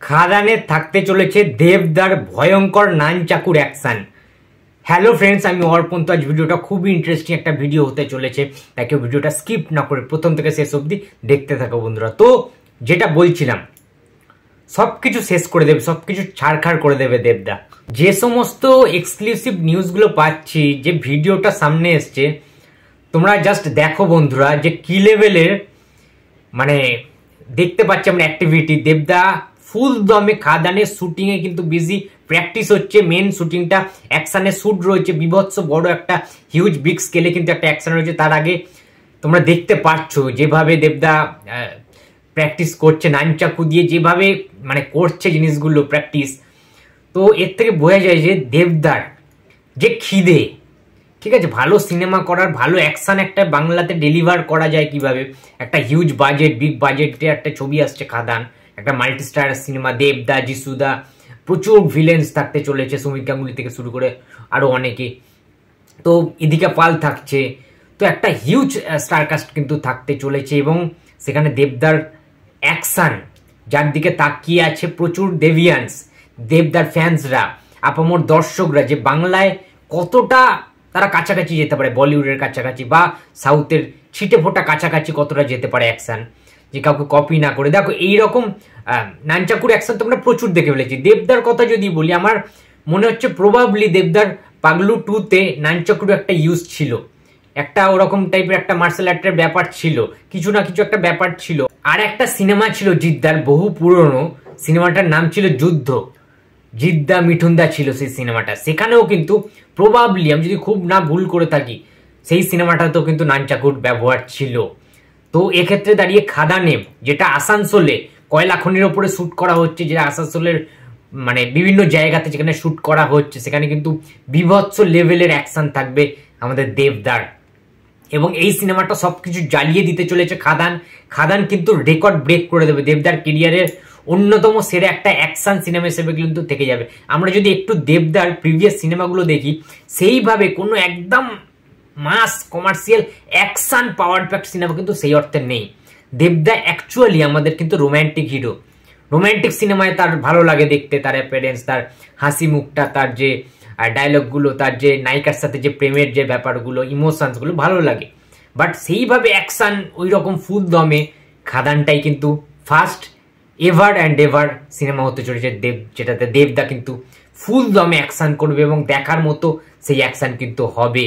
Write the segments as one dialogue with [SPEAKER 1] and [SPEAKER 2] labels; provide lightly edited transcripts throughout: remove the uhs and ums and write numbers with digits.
[SPEAKER 1] খাদানে থাকতে চলেছে দেবদার ভয়ঙ্কর নানচাকুর অ্যাকশন। হ্যালো ফ্রেন্ডস, আমি অর্পণ। তো আজ ভিডিওটা খুবই ইন্টারেস্টিং একটা ভিডিও হতে চলেছে, তাই কেউ ভিডিওটা স্কিপ না করে প্রথম থেকে শেষ অবধি দেখতে থাকো বন্ধুরা। তো যেটা বলছিলাম, সব কিছু শেষ করে দেবে, সব কিছু ছাড়খাড় করে দেবে দেবদা। যে সমস্ত এক্সক্লুসিভ নিউজগুলো পাচ্ছি, যে ভিডিওটা সামনে এসছে, তোমরা জাস্ট দেখো বন্ধুরা যে কি লেভেলের মানে দেখতে পাচ্ছি আমরা অ্যাক্টিভিটি। দেবদা ফুল দমে খাদানের শুটিংয়ে কিন্তু বিজি, প্র্যাকটিস হচ্ছে। মেন শুটিংটা অ্যাকশনের শ্যুট রয়েছে, বিভৎস বড় একটা হিউজ বিগ স্কেলে কিন্তু একটা অ্যাকশন রয়েছে। তার আগে তোমরা দেখতে পাচ্ছ যেভাবে দেবদা প্র্যাকটিস করছে, নানচাকু দিয়ে যেভাবে মানে করছে জিনিসগুলো প্র্যাকটিস। তো এর থেকে বোঝা যায় যে দেবদার যে খিদে, ঠিক আছে, ভালো সিনেমা করার, ভালো অ্যাকশন একটা বাংলাতে ডেলিভার করা যায় কিভাবে। একটা হিউজ বাজেট, বিগ বাজেটে একটা ছবি আসছে খাদান, একটা মাল্টিস্টার সিনেমা। দেবদা, যিশুদা, প্রচুর ভিলেন্স থাকতে চলেছে, সুমিত গাঙ্গুলি থেকে শুরু করে আরো অনেকে। তো এদিকে পাল থাকছে, তো একটা হিউজ স্টারকাস্ট কিন্তু থাকতে চলেছে। এবং সেখানে দেবদার অ্যাকশন, যার দিকে তাকিয়ে আছে প্রচুর দেভিয়ান্স, দেবদার ফ্যান্সরা, আপামর দর্শকরা, যে বাংলায় কতটা তারা কাছাকাছি যেতে পারে, বলিউডের কাছাকাছি বা সাউথের ছিটে ফোটা কাছাকাছি কতটা যেতে পারে অ্যাকশন, যে কাউকে কপি না করে। দেখো এইরকম নানচাকুর অ্যাকশন তোমরা প্রচুর দেখে ফেলেছি। দেবদার কথা যদি বলি, আমার মনে হচ্ছে প্রবাবলি দেবদার পাগলু 2-তে নানচাকুর একটা ইউজ ছিল, একটা ওরকম টাইপের একটা মার্শাল আর্টের ব্যাপার ছিল, কিছু না কিছু একটা ব্যাপার ছিল। আর একটা সিনেমা ছিল জিদ্দার, বহু পুরনো, সিনেমাটার নাম ছিল যুদ্ধ। জিদ্দা মিঠুনদা ছিল সেই সিনেমাটা, সেখানেও কিন্তু প্রবাবলি, আমি যদি খুব না ভুল করে থাকি, সেই সিনেমাটাতেও কিন্তু নানচাকুর ব্যবহার ছিল। তো এক্ষেত্রে দাঁড়িয়ে খাদানে, যেটা আসানসোলে কয়লা খনির ওপরে শ্যুট করা হচ্ছে, যেটা আসানসোলের মানে বিভিন্ন জায়গাতে যেখানে শ্যুট করা হচ্ছে, সেখানে কিন্তু বিভৎস লেভেলের অ্যাকশন থাকবে আমাদের দেবদার। এবং এই সিনেমাটা সবকিছু জ্বালিয়ে দিতে চলেছে খাদান। খাদান কিন্তু রেকর্ড ব্রেক করে দেবে, দেবদার কেরিয়ারের অন্যতম সেরা একটা অ্যাকশন সিনেমা হিসেবে কিন্তু থেকে যাবে। আমরা যদি একটু দেবদার প্রিভিয়াস সিনেমাগুলো দেখি, সেইভাবে কোনো একদম mass commercial action power pack cinema কিন্তু সেই অর্থে নেই। দেবদা অ্যাকচুয়ালি আমাদের কিন্তু রোম্যান্টিক হিরো। রোম্যান্টিক সিনেমায় তার ভালো লাগে দেখতে, তার অ্যাপিয়ারেন্স, তার হাসি মুখটা, তার যে ডায়লগগুলো, তার যে নায়িকার সাথে যে প্রেমের যে ব্যাপারগুলো, ইমোশনসগুলো ভালো লাগে। বাট সেইভাবে অ্যাকশন ওই রকম ফুল দমে খাদানটাই কিন্তু first ever and ever cinema হতে চলেছে দেব, যেটাতে দেবদা কিন্তু ফুল দমে অ্যাকশন করবে এবং দেখার মতো সেই অ্যাকশন কিন্তু হবে।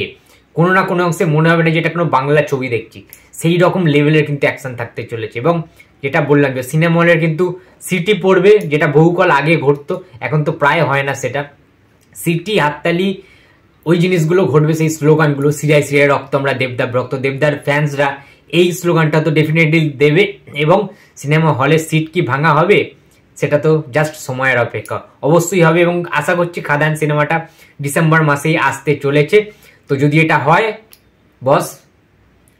[SPEAKER 1] কোনো না কোনো অংশে মনে হবে না যে এটা কোনো বাংলা ছবি দেখছি, সেই রকম লেভেলের কিন্তু অ্যাকশন থাকতে চলেছে। এবং যেটা বললাম যে সিনেমা হলের কিন্তু সিটি পড়বে, যেটা বহুকাল আগে ঘটতো, এখন তো প্রায় হয় না সেটা। সিটি, হাততালি, ওই জিনিসগুলো ঘটবে, সেই স্লোগানগুলো, সিরাই সিরাই রক্ত আমরা দেবদার ভক্ত। দেবদার ফ্যান্সরা এই স্লোগানটা তো ডেফিনেটলি দেবে। এবং সিনেমা হলের সিট কি ভাঙা হবে, সেটা তো জাস্ট সময়ের অপেক্ষা, অবশ্যই হবে। এবং আশা করছি খাদান সিনেমাটা ডিসেম্বর মাসেই আসতে চলেছে। তো যদি এটা হয়, বস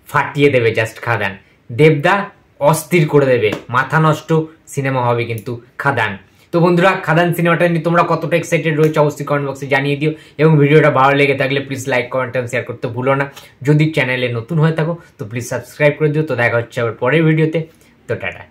[SPEAKER 1] ফাটিয়ে দেবে জাস্ট খাদান। দেবদা অস্থির করে দেবে, মাথা নষ্ট সিনেমা হবে কিন্তু খাদান। তো বন্ধুরা, খাদান সিনেমাটা নিয়ে তোমরা কতটা এক্সাইটেড রয়েছে অবশ্যই কমেন্ট বক্সে জানিয়ে দিও। এবং ভিডিওটা ভালো লেগে থাকলে প্লিজ লাইক, কমেন্ট এবং শেয়ার করতে ভুলো না। যদি চ্যানেলে নতুন হয়ে থাকো তো প্লিজ সাবস্ক্রাইব করে দিও। তো দেখা হচ্ছে আবার পরের ভিডিওতে। তো টাটা।